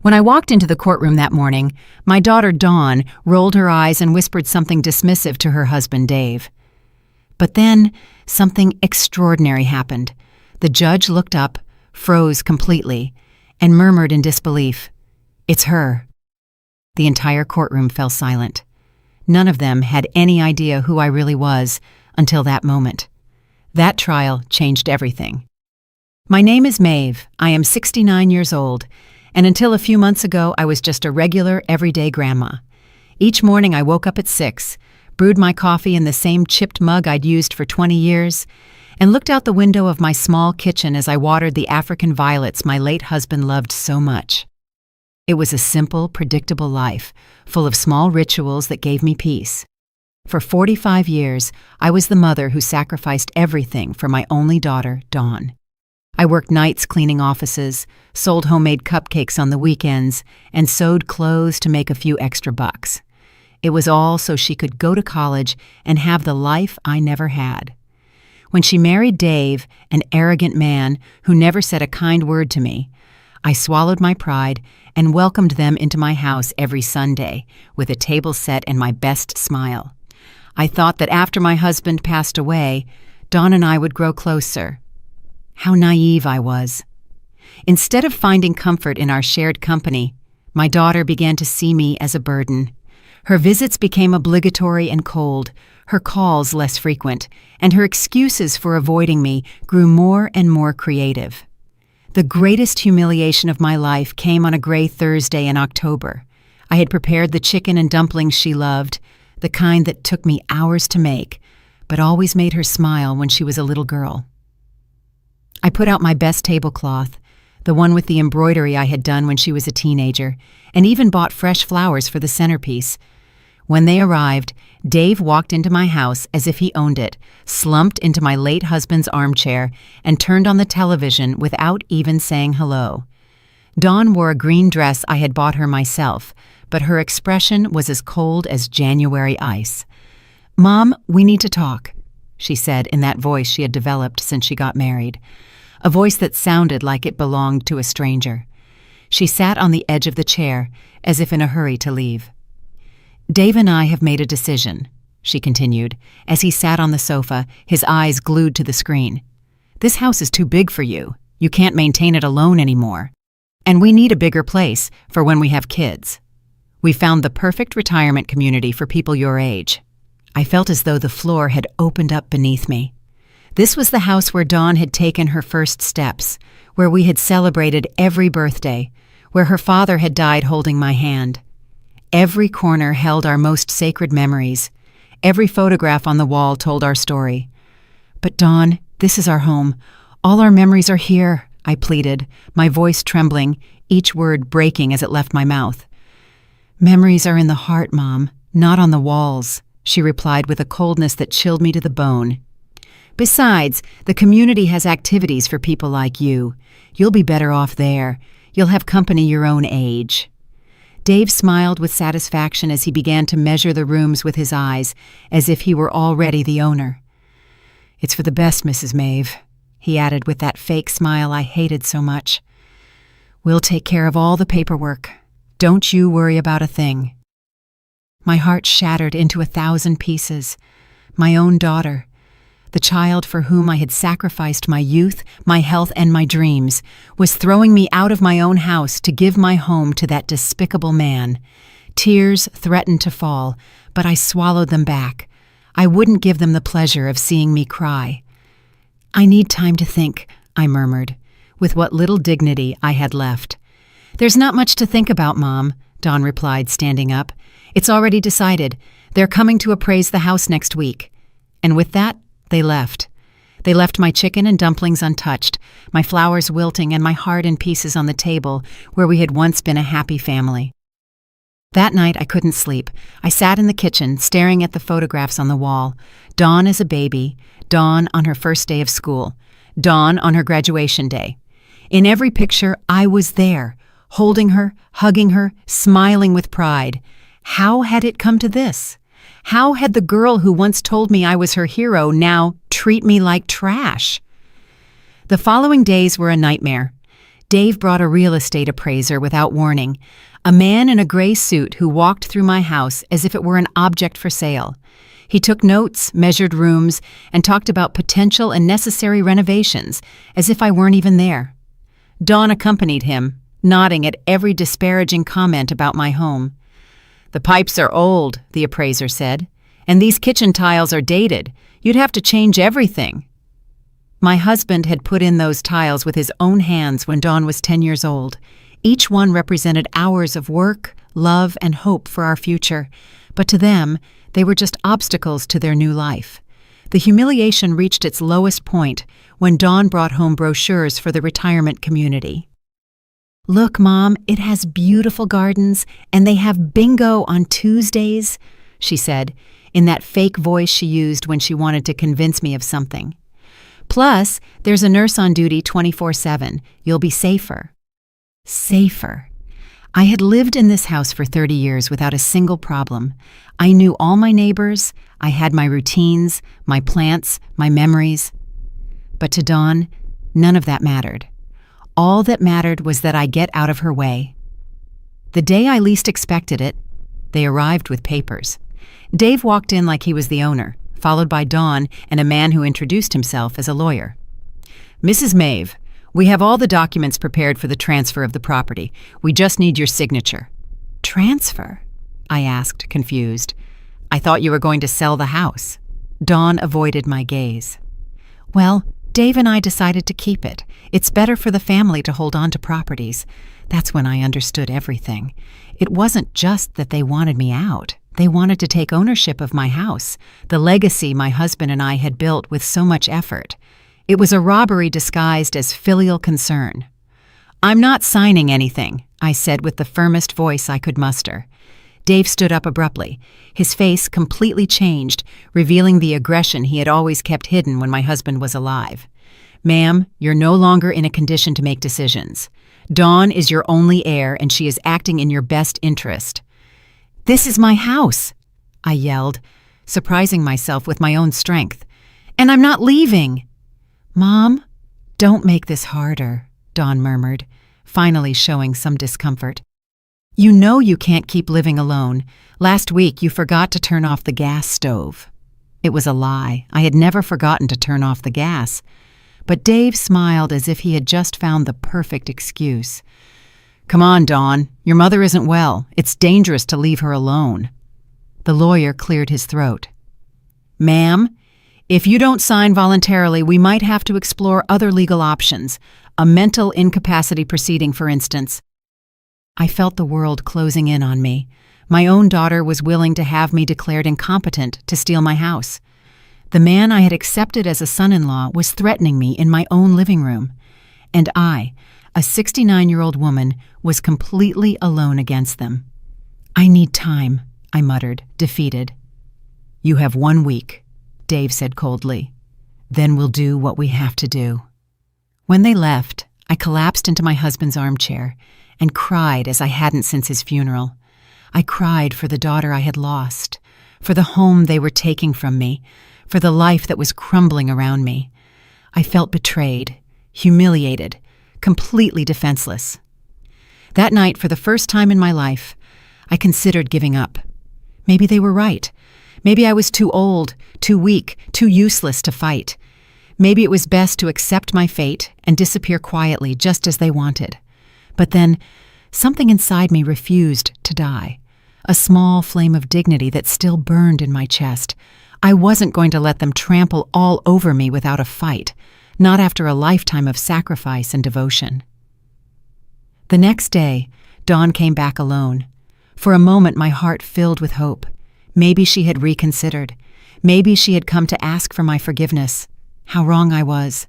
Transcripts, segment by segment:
When I walked into the courtroom that morning, my daughter Dawn rolled her eyes and whispered something dismissive to her husband Dave. But then, something extraordinary happened. The judge looked up, froze completely, and murmured in disbelief, "It's her." The entire courtroom fell silent. None of them had any idea who I really was until that moment. That trial changed everything. My name is Maeve. I am 69 years old, and until a few months ago I was just a regular, everyday grandma. Each morning I woke up at 6, brewed my coffee in the same chipped mug I'd used for 20 years, and looked out the window of my small kitchen as I watered the African violets my late husband loved so much. It was a simple, predictable life, full of small rituals that gave me peace. For 45 years, I was the mother who sacrificed everything for my only daughter, Dawn. I worked nights cleaning offices, sold homemade cupcakes on the weekends, and sewed clothes to make a few extra bucks. It was all so she could go to college and have the life I never had. When she married Dave, an arrogant man who never said a kind word to me, I swallowed my pride and welcomed them into my house every Sunday with a table set and my best smile. I thought that after my husband passed away, Dawn and I would grow closer. How naive I was. Instead of finding comfort in our shared company, my daughter began to see me as a burden. Her visits became obligatory and cold, her calls less frequent, and her excuses for avoiding me grew more and more creative. The greatest humiliation of my life came on a gray Thursday in October. I had prepared the chicken and dumplings she loved, the kind that took me hours to make, but always made her smile when she was a little girl. I put out my best tablecloth, the one with the embroidery I had done when she was a teenager, and even bought fresh flowers for the centerpiece. When they arrived, Dave walked into my house as if he owned it, slumped into my late husband's armchair, and turned on the television without even saying hello. Dawn wore a green dress I had bought her myself, but her expression was as cold as January ice. "Mom, we need to talk," she said in that voice she had developed since she got married, a voice that sounded like it belonged to a stranger. She sat on the edge of the chair, as if in a hurry to leave. "Dave and I have made a decision," she continued, as he sat on the sofa, his eyes glued to the screen. "This house is too big for you. You can't maintain it alone anymore. And we need a bigger place for when we have kids. We found the perfect retirement community for people your age." I felt as though the floor had opened up beneath me. This was the house where Dawn had taken her first steps, where we had celebrated every birthday, where her father had died holding my hand. Every corner held our most sacred memories. Every photograph on the wall told our story. "But Dawn, this is our home. All our memories are here," I pleaded, my voice trembling, each word breaking as it left my mouth. "Memories are in the heart, Mom, not on the walls," she replied with a coldness that chilled me to the bone. "Besides, the community has activities for people like you. You'll be better off there. You'll have company your own age." Dave smiled with satisfaction as he began to measure the rooms with his eyes, as if he were already the owner. "It's for the best, Mrs. Maeve," he added with that fake smile I hated so much. "We'll take care of all the paperwork. Don't you worry about a thing." My heart shattered into 1,000 pieces. My own daughter, the child for whom I had sacrificed my youth, my health, and my dreams, was throwing me out of my own house to give my home to that despicable man. Tears threatened to fall, but I swallowed them back. I wouldn't give them the pleasure of seeing me cry. "I need time to think," I murmured, with what little dignity I had left. "There's not much to think about, Mom," Dawn replied, standing up. "It's already decided. They're coming to appraise the house next week." And with that, they left. They left my chicken and dumplings untouched, my flowers wilting and my heart in pieces on the table where we had once been a happy family. That night I couldn't sleep. I sat in the kitchen, staring at the photographs on the wall. Dawn as a baby, Dawn on her first day of school, Dawn on her graduation day. In every picture, I was there, holding her, hugging her, smiling with pride. How had it come to this? How had the girl who once told me I was her hero now treat me like trash? The following days were a nightmare. Dave brought a real estate appraiser without warning, a man in a gray suit who walked through my house as if it were an object for sale. He took notes, measured rooms, and talked about potential and necessary renovations, as if I weren't even there. Dawn accompanied him, nodding at every disparaging comment about my home. "The pipes are old," the appraiser said, "and these kitchen tiles are dated. You'd have to change everything." My husband had put in those tiles with his own hands when Dawn was 10 years old. Each one represented hours of work, love, and hope for our future. But to them, they were just obstacles to their new life. The humiliation reached its lowest point when Dawn brought home brochures for the retirement community. "Look, Mom, it has beautiful gardens, and they have bingo on Tuesdays," she said, in that fake voice she used when she wanted to convince me of something. "Plus, there's a nurse on duty 24/7. You'll be safer." Safer. I had lived in this house for 30 years without a single problem. I knew all my neighbors, I had my routines, my plants, my memories. But to Dawn, none of that mattered. All that mattered was that I get out of her way. The day I least expected it, they arrived with papers. Dave walked in like he was the owner, followed by Dawn and a man who introduced himself as a lawyer. "Mrs. Maeve, we have all the documents prepared for the transfer of the property. We just need your signature." "Transfer?" I asked, confused. "I thought you were going to sell the house." Dawn avoided my gaze. "Well, Dave and I decided to keep it. It's better for the family to hold on to properties." That's when I understood everything. It wasn't just that they wanted me out. They wanted to take ownership of my house, the legacy my husband and I had built with so much effort. It was a robbery disguised as filial concern. "I'm not signing anything," I said with the firmest voice I could muster. Dave stood up abruptly. His face completely changed, revealing the aggression he had always kept hidden when my husband was alive. "Ma'am, you're no longer in a condition to make decisions. Dawn is your only heir, and she is acting in your best interest." "This is my house," I yelled, surprising myself with my own strength. "And I'm not leaving." "Mom, don't make this harder," Dawn murmured, finally showing some discomfort. "You know you can't keep living alone. Last week you forgot to turn off the gas stove." It was a lie. I had never forgotten to turn off the gas. But Dave smiled as if he had just found the perfect excuse. "Come on, Dawn. Your mother isn't well. It's dangerous to leave her alone." The lawyer cleared his throat. "Ma'am, if you don't sign voluntarily, we might have to explore other legal options. A mental incapacity proceeding, for instance." I felt the world closing in on me. My own daughter was willing to have me declared incompetent to steal my house. The man I had accepted as a son-in-law was threatening me in my own living room. And I, a 69-year-old woman, was completely alone against them. "I need time," I muttered, defeated. "You have 1 week," Dave said coldly. "Then we'll do what we have to do." When they left, I collapsed into my husband's armchair and cried as I hadn't since his funeral. I cried for the daughter I had lost, for the home they were taking from me, for the life that was crumbling around me. I felt betrayed, humiliated, completely defenseless. That night, for the first time in my life, I considered giving up. Maybe they were right. Maybe I was too old, too weak, too useless to fight. Maybe it was best to accept my fate and disappear quietly just as they wanted. But then, something inside me refused to die. A small flame of dignity that still burned in my chest. I wasn't going to let them trample all over me without a fight, not after a lifetime of sacrifice and devotion. The next day, Dawn came back alone. For a moment, my heart filled with hope. Maybe she had reconsidered. Maybe she had come to ask for my forgiveness. How wrong I was.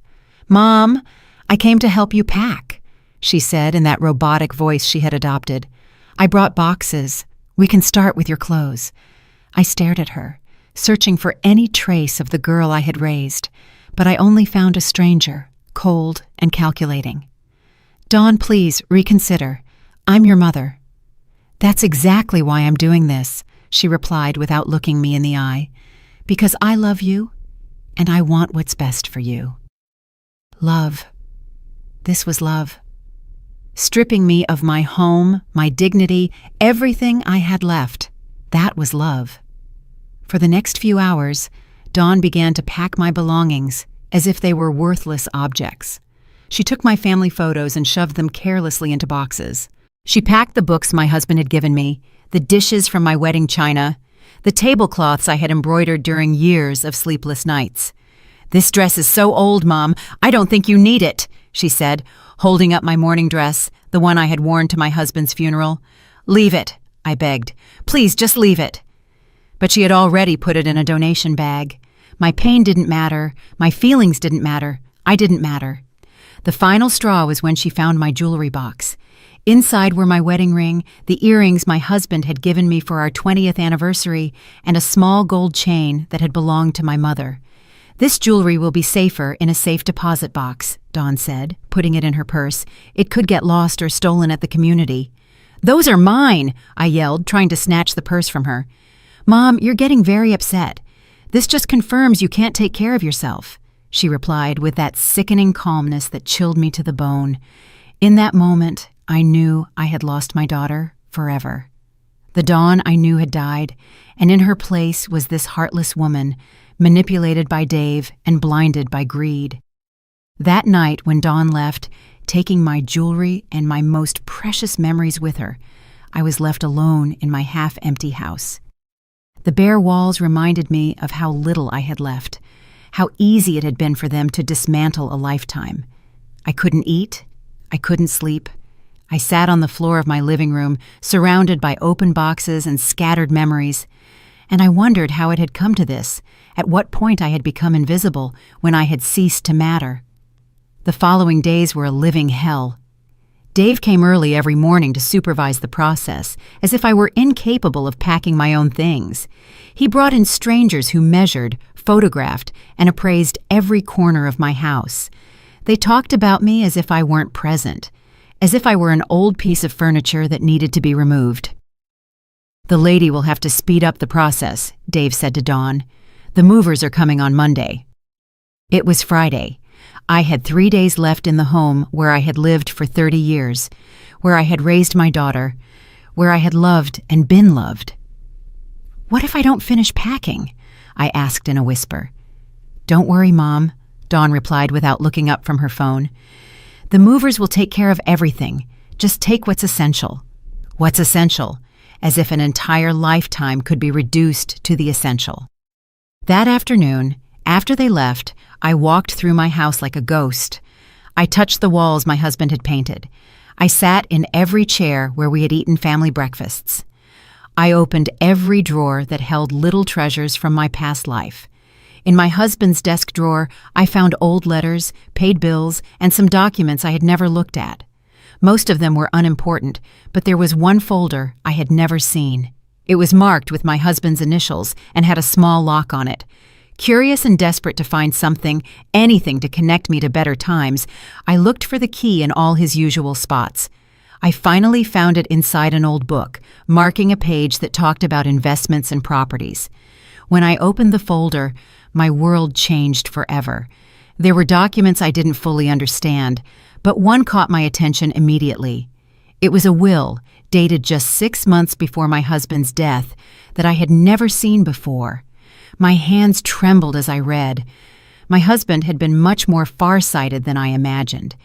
"Mom, I came to help you pack," she said in that robotic voice she had adopted. "I brought boxes. We can start with your clothes." I stared at her, searching for any trace of the girl I had raised, but I only found a stranger, cold and calculating. "Dawn, please reconsider. I'm your mother." "That's exactly why I'm doing this," she replied without looking me in the eye. "Because I love you, and I want what's best for you." Love. This was love. stripping me of my home, my dignity, everything I had left. That was love. For the next few hours, Dawn began to pack my belongings as if they were worthless objects. She took my family photos and shoved them carelessly into boxes. She packed the books my husband had given me, the dishes from my wedding china, the tablecloths I had embroidered during years of sleepless nights. "This dress is so old, Mom. I don't think you need it," she said, holding up my mourning dress, the one I had worn to my husband's funeral. "Leave it," I begged. "Please, just leave it." But she had already put it in a donation bag. My pain didn't matter. My feelings didn't matter. I didn't matter. The final straw was when she found my jewelry box. Inside were my wedding ring, the earrings my husband had given me for our 20th anniversary, and a small gold chain that had belonged to my mother. "This jewelry will be safer in a safe deposit box," Dawn said, putting it in her purse. "It could get lost or stolen at the community." "Those are mine!" I yelled, trying to snatch the purse from her. "Mom, you're getting very upset. This just confirms you can't take care of yourself," she replied with that sickening calmness that chilled me to the bone. In that moment, I knew I had lost my daughter forever. The Dawn I knew had died, and in her place was this heartless woman, manipulated by Dave and blinded by greed. That night when Dawn left, taking my jewelry and my most precious memories with her, I was left alone in my half-empty house. The bare walls reminded me of how little I had left, how easy it had been for them to dismantle a lifetime. I couldn't eat. I couldn't sleep. I sat on the floor of my living room, surrounded by open boxes and scattered memories, and I wondered how it had come to this, at what point I had become invisible, when I had ceased to matter. The following days were a living hell. Dave came early every morning to supervise the process, as if I were incapable of packing my own things. He brought in strangers who measured, photographed, and appraised every corner of my house. They talked about me as if I weren't present, as if I were an old piece of furniture that needed to be removed. "The lady will have to speed up the process," Dave said to Dawn. "The movers are coming on Monday." It was Friday. I had 3 days left in the home where I had lived for 30 years, where I had raised my daughter, where I had loved and been loved. "What if I don't finish packing?" I asked in a whisper. "Don't worry, Mom," Dawn replied without looking up from her phone. "The movers will take care of everything. Just take what's essential." "What's essential?" As if an entire lifetime could be reduced to the essential. That afternoon, after they left, I walked through my house like a ghost. I touched the walls my husband had painted. I sat in every chair where we had eaten family breakfasts. I opened every drawer that held little treasures from my past life. In my husband's desk drawer, I found old letters, paid bills, and some documents I had never looked at. Most of them were unimportant, but there was one folder I had never seen. It was marked with my husband's initials and had a small lock on it. Curious and desperate to find something, anything to connect me to better times, I looked for the key in all his usual spots. I finally found it inside an old book, marking a page that talked about investments and properties. When I opened the folder, my world changed forever. There were documents I didn't fully understand, but one caught my attention immediately. It was a will, dated just 6 months before my husband's death, that I had never seen before. My hands trembled as I read. My husband had been much more far-sighted than I imagined.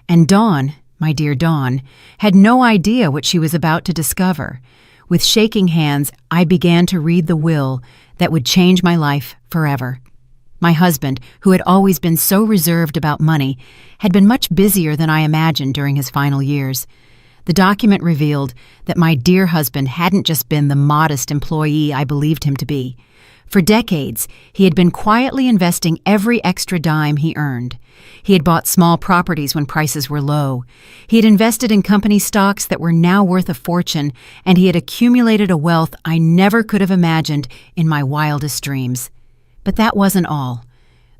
And Dawn, my dear Dawn, had no idea what she was about to discover. With shaking hands, I began to read the will that would change my life forever. My husband, who had always been so reserved about money, had been much busier than I imagined during his final years. The document revealed that my dear husband hadn't just been the modest employee I believed him to be. For decades, he had been quietly investing every extra dime he earned. He had bought small properties when prices were low. He had invested in company stocks that were now worth a fortune, and he had accumulated a wealth I never could have imagined in my wildest dreams. But that wasn't all.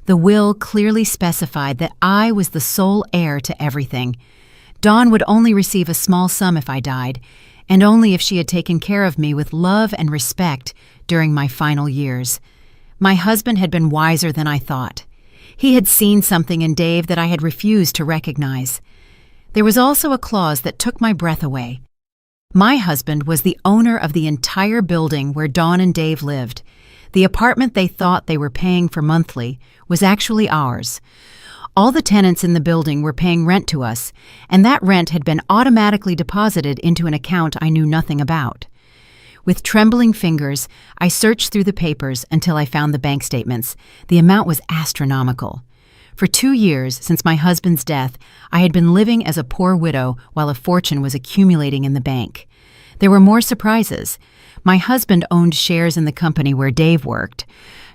The will clearly specified that I was the sole heir to everything. Dawn would only receive a small sum if I died, and only if she had taken care of me with love and respect during my final years. My husband had been wiser than I thought. He had seen something in Dave that I had refused to recognize. There was also a clause that took my breath away. My husband was the owner of the entire building where Dawn and Dave lived. The apartment they thought they were paying for monthly was actually ours. All the tenants in the building were paying rent to us, and that rent had been automatically deposited into an account I knew nothing about. With trembling fingers, I searched through the papers until I found the bank statements. The amount was astronomical. For 2 years, since my husband's death, I had been living as a poor widow while a fortune was accumulating in the bank. There were more surprises. My husband owned shares in the company where Dave worked.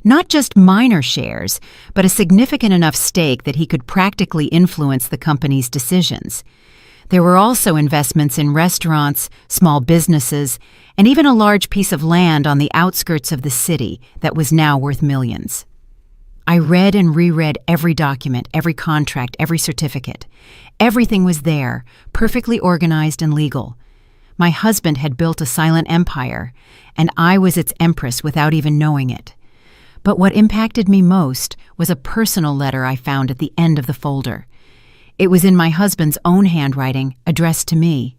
Not just minor shares, but a significant enough stake that he could practically influence the company's decisions. There were also investments in restaurants, small businesses, and even a large piece of land on the outskirts of the city that was now worth millions. I read and reread every document, every contract, every certificate. Everything was there, perfectly organized and legal. My husband had built a silent empire, and I was its empress without even knowing it. But what impacted me most was a personal letter I found at the end of the folder. It was in my husband's own handwriting, addressed to me.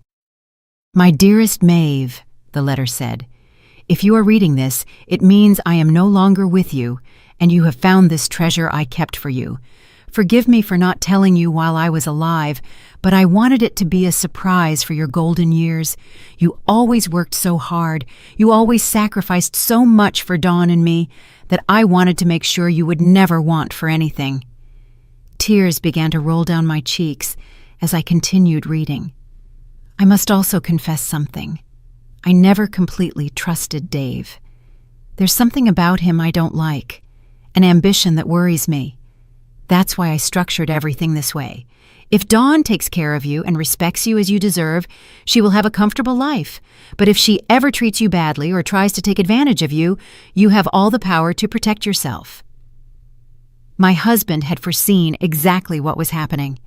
"My dearest Maeve," the letter said, "if you are reading this, it means I am no longer with you, and you have found this treasure I kept for you. Forgive me for not telling you while I was alive, but I wanted it to be a surprise for your golden years. You always worked so hard, you always sacrificed so much for Dawn and me, that I wanted to make sure you would never want for anything." Tears began to roll down my cheeks as I continued reading. I must also confess something. I never completely trusted Dave. There's something about him I don't like, an ambition that worries me. That's why I structured everything this way. If Dawn takes care of you and respects you as you deserve, she will have a comfortable life. But if she ever treats you badly or tries to take advantage of you, you have all the power to protect yourself. My husband had foreseen exactly what was happening.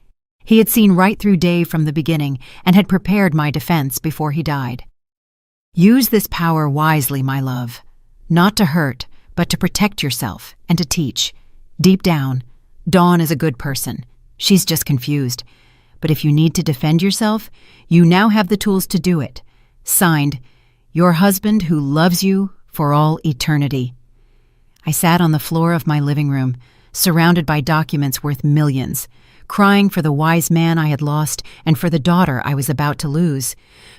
He had seen right through Dave from the beginning and had prepared my defense before he died. Use this power wisely, my love. Not to hurt, but to protect yourself and to teach. Deep down, Dawn is a good person. She's just confused. But if you need to defend yourself, you now have the tools to do it. Signed, your husband who loves you for all eternity. I sat on the floor of my living room, surrounded by documents worth millions, crying for the wise man I had lost and for the daughter I was about to lose.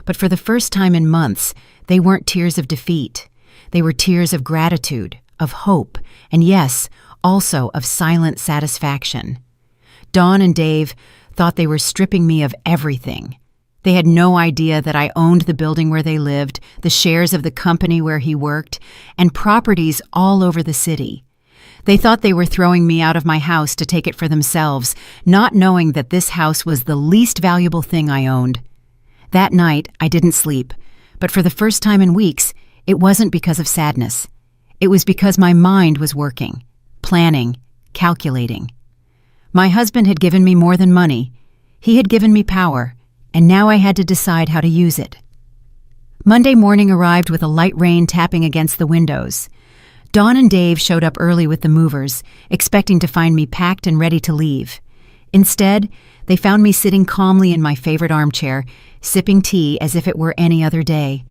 But for the first time in months, they weren't tears of defeat. They were tears of gratitude, of hope, and yes, also of silent satisfaction. Dawn and Dave thought they were stripping me of everything. They had no idea that I owned the building where they lived, the shares of the company where he worked, and properties all over the city. They thought they were throwing me out of my house to take it for themselves, not knowing that this house was the least valuable thing I owned. That night, I didn't sleep, but for the first time in weeks, it wasn't because of sadness. It was because my mind was working, planning, calculating. My husband had given me more than money. He had given me power, and now I had to decide how to use it. Monday morning arrived with a light rain tapping against the windows. Dawn and Dave showed up early with the movers, expecting to find me packed and ready to leave. Instead, they found me sitting calmly in my favorite armchair, sipping tea as if it were any other day.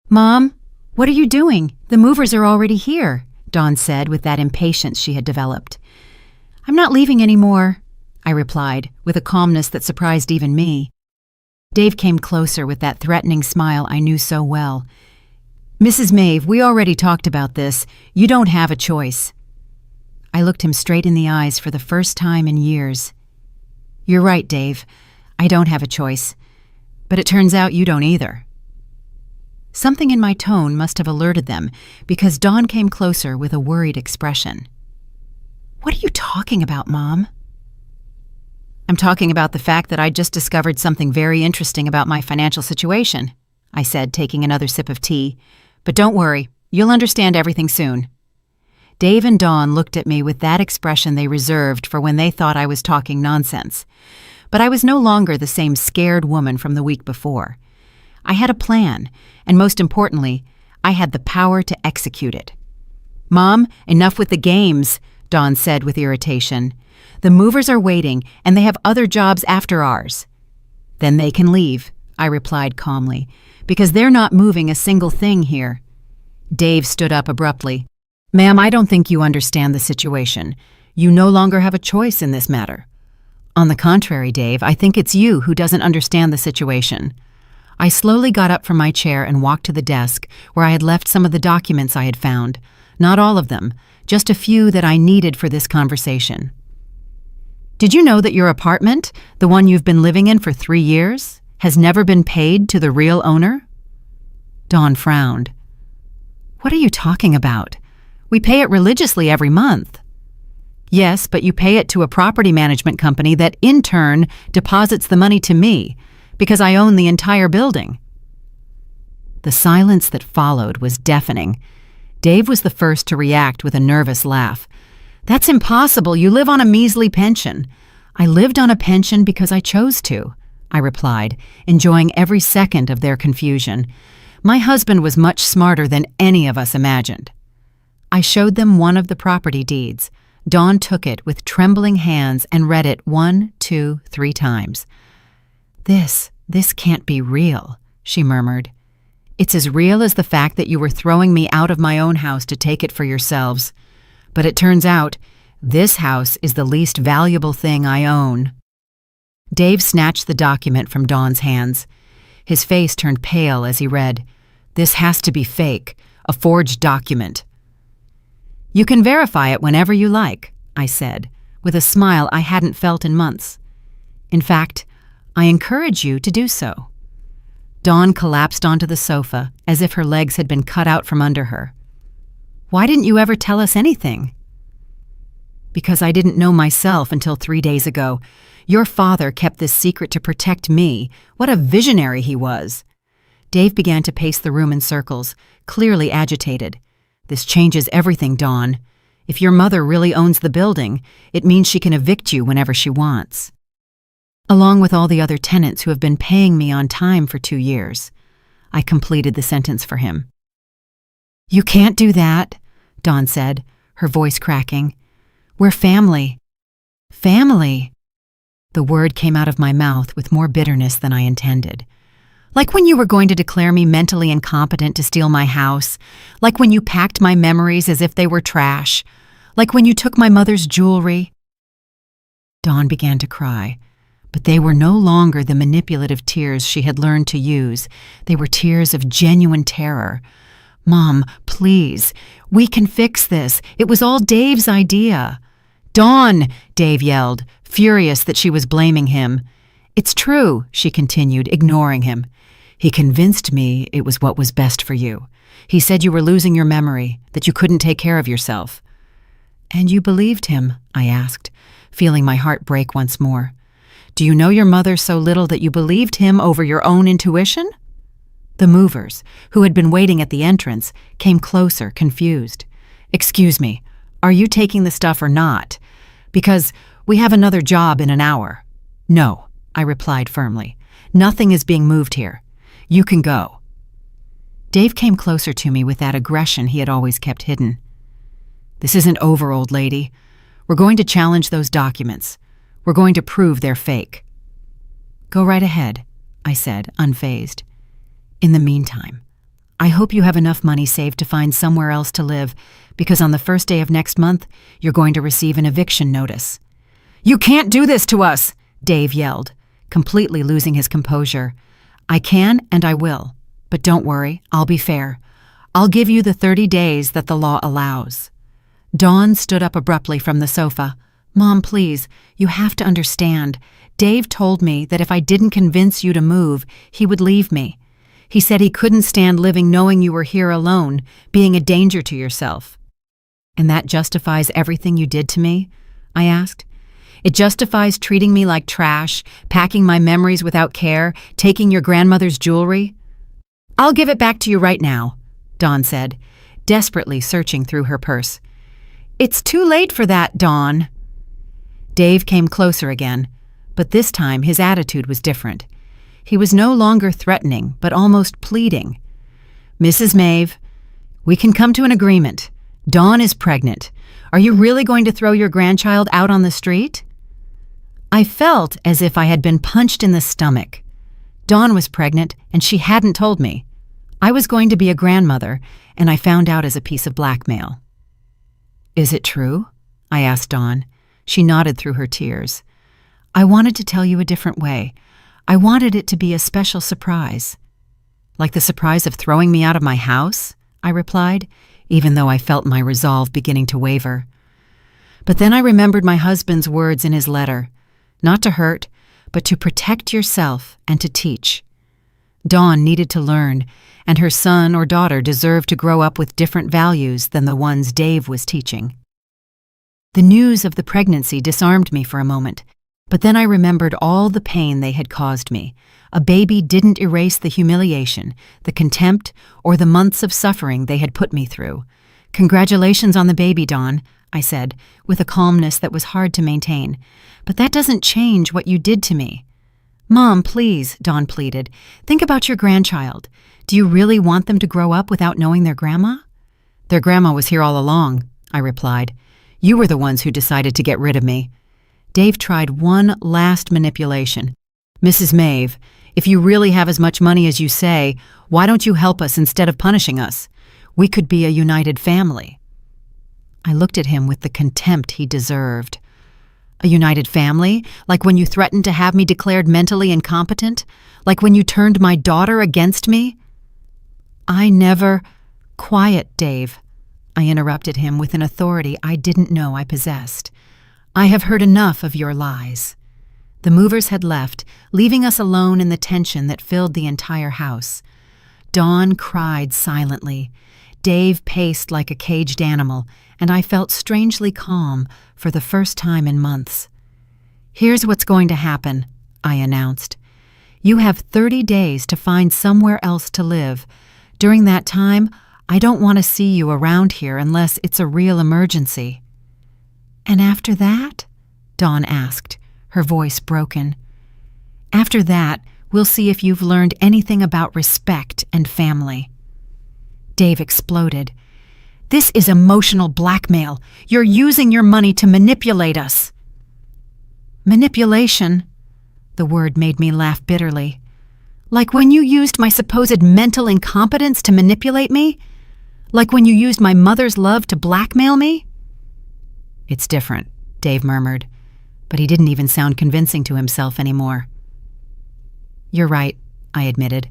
"Mom, what are you doing? The movers are already here," Dawn said with that impatience she had developed. "I'm not leaving anymore," I replied, with a calmness that surprised even me. Dave came closer with that threatening smile I knew so well. "Mrs. Maeve, we already talked about this. You don't have a choice." I looked him straight in the eyes for the first time in years. "You're right, Dave. I don't have a choice. But it turns out you don't either." Something in my tone must have alerted them, because Dawn came closer with a worried expression. "What are you talking about, Mom?" "I'm talking about the fact that I just discovered something very interesting about my financial situation," I said, taking another sip of tea. "But don't worry, you'll understand everything soon." Dave and Dawn looked at me with that expression they reserved for when they thought I was talking nonsense. But I was no longer the same scared woman from the week before. I had a plan, and most importantly, I had the power to execute it. "Mom, enough with the games," Dawn said with irritation. "The movers are waiting, and they have other jobs after ours." Then they can leave, I replied calmly, because they're not moving a single thing here. Dave stood up abruptly. Ma'am, I don't think you understand the situation. You no longer have a choice in this matter. On the contrary, Dave, I think it's you who doesn't understand the situation. I slowly got up from my chair and walked to the desk where I had left some of the documents I had found. Not all of them, just a few that I needed for this conversation. Did you know that your apartment, the one you've been living in for 3 years, has never been paid to the real owner? Dawn frowned. What are you talking about? We pay it religiously every month. Yes, but you pay it to a property management company that in turn deposits the money to me, because I own the entire building. The silence that followed was deafening. Dave was the first to react with a nervous laugh. That's impossible. You live on a measly pension. I lived on a pension because I chose to, I replied, enjoying every second of their confusion. My husband was much smarter than any of us imagined. I showed them one of the property deeds. Dawn took it with trembling hands and read it 1, 2, 3 times. This can't be real, she murmured. It's as real as the fact that you were throwing me out of my own house to take it for yourselves. But it turns out, this house is the least valuable thing I own. Dave snatched the document from Dawn's hands. His face turned pale as he read, This has to be fake, a forged document. You can verify it whenever you like, I said, with a smile I hadn't felt in months. In fact, I encourage you to do so. Dawn collapsed onto the sofa as if her legs had been cut out from under her. Why didn't you ever tell us anything? Because I didn't know myself until 3 days ago. Your father kept this secret to protect me. What a visionary he was. Dave began to pace the room in circles, clearly agitated. This changes everything, Dawn. If your mother really owns the building, it means she can evict you whenever she wants. Along with all the other tenants who have been paying me on time for 2 years. I completed the sentence for him. You can't do that, Dawn said, her voice cracking. We're family. Family. The word came out of my mouth with more bitterness than I intended. Like when you were going to declare me mentally incompetent to steal my house. Like when you packed my memories as if they were trash. Like when you took my mother's jewelry. Dawn began to cry, but they were no longer the manipulative tears she had learned to use. They were tears of genuine terror. Mom, please, we can fix this. It was all Dave's idea. Dawn, Dave yelled, furious that she was blaming him. It's true, she continued, ignoring him. He convinced me it was what was best for you. He said you were losing your memory, that you couldn't take care of yourself. And you believed him, I asked, feeling my heart break once more. Do you know your mother so little that you believed him over your own intuition? The movers, who had been waiting at the entrance, came closer, confused. Excuse me, are you taking the stuff or not? Because we have another job in an hour. No, I replied firmly. Nothing is being moved here. You can go. Dave came closer to me with that aggression he had always kept hidden. This isn't over, old lady. We're going to challenge those documents. We're going to prove they're fake. Go right ahead, I said, unfazed. In the meantime, I hope you have enough money saved to find somewhere else to live, because on the first day of next month, you're going to receive an eviction notice. You can't do this to us, Dave yelled, completely losing his composure. I can and I will, but don't worry, I'll be fair. I'll give you the 30 days that the law allows. Dawn stood up abruptly from the sofa. Mom, please, you have to understand. Dave told me that if I didn't convince you to move, he would leave me. He said he couldn't stand living knowing you were here alone, being a danger to yourself. And that justifies everything you did to me? I asked. It justifies treating me like trash, packing my memories without care, taking your grandmother's jewelry? I'll give it back to you right now, Dawn said, desperately searching through her purse. It's too late for that, Dawn. Dave came closer again, but this time his attitude was different. He was no longer threatening, but almost pleading. Mrs. Maeve, we can come to an agreement. Dawn is pregnant. Are you really going to throw your grandchild out on the street? I felt as if I had been punched in the stomach. Dawn was pregnant, and she hadn't told me. I was going to be a grandmother, and I found out as a piece of blackmail. Is it true? I asked Dawn. She nodded through her tears. I wanted to tell you a different way. I wanted it to be a special surprise. Like the surprise of throwing me out of my house? I replied, even though I felt my resolve beginning to waver. But then I remembered my husband's words in his letter, not to hurt, but to protect yourself and to teach. Dawn needed to learn, and her son or daughter deserved to grow up with different values than the ones Dave was teaching. The news of the pregnancy disarmed me for a moment, but then I remembered all the pain they had caused me. A baby didn't erase the humiliation, the contempt, or the months of suffering they had put me through. Congratulations on the baby, Dawn, I said, with a calmness that was hard to maintain. But that doesn't change what you did to me. Mom, please, Dawn pleaded. Think about your grandchild. Do you really want them to grow up without knowing their grandma? Their grandma was here all along, I replied. You were the ones who decided to get rid of me. Dave tried one last manipulation. Mrs. Maeve, if you really have as much money as you say, why don't you help us instead of punishing us? We could be a united family. I looked at him with the contempt he deserved. A united family? Like when you threatened to have me declared mentally incompetent? Like when you turned my daughter against me? I never— Quiet, Dave, I interrupted him with an authority I didn't know I possessed. I have heard enough of your lies. The movers had left, leaving us alone in the tension that filled the entire house. Dawn cried silently. Dave paced like a caged animal, and I felt strangely calm for the first time in months. Here's what's going to happen, I announced. You have 30 days to find somewhere else to live. During that time, I don't want to see you around here unless it's a real emergency. And after that? Dawn asked, her voice broken. After that, we'll see if you've learned anything about respect and family. Dave exploded. This is emotional blackmail. You're using your money to manipulate us. Manipulation? The word made me laugh bitterly. Like when you used my supposed mental incompetence to manipulate me? Like when you used my mother's love to blackmail me? It's different, Dave murmured, but he didn't even sound convincing to himself anymore. You're right, I admitted.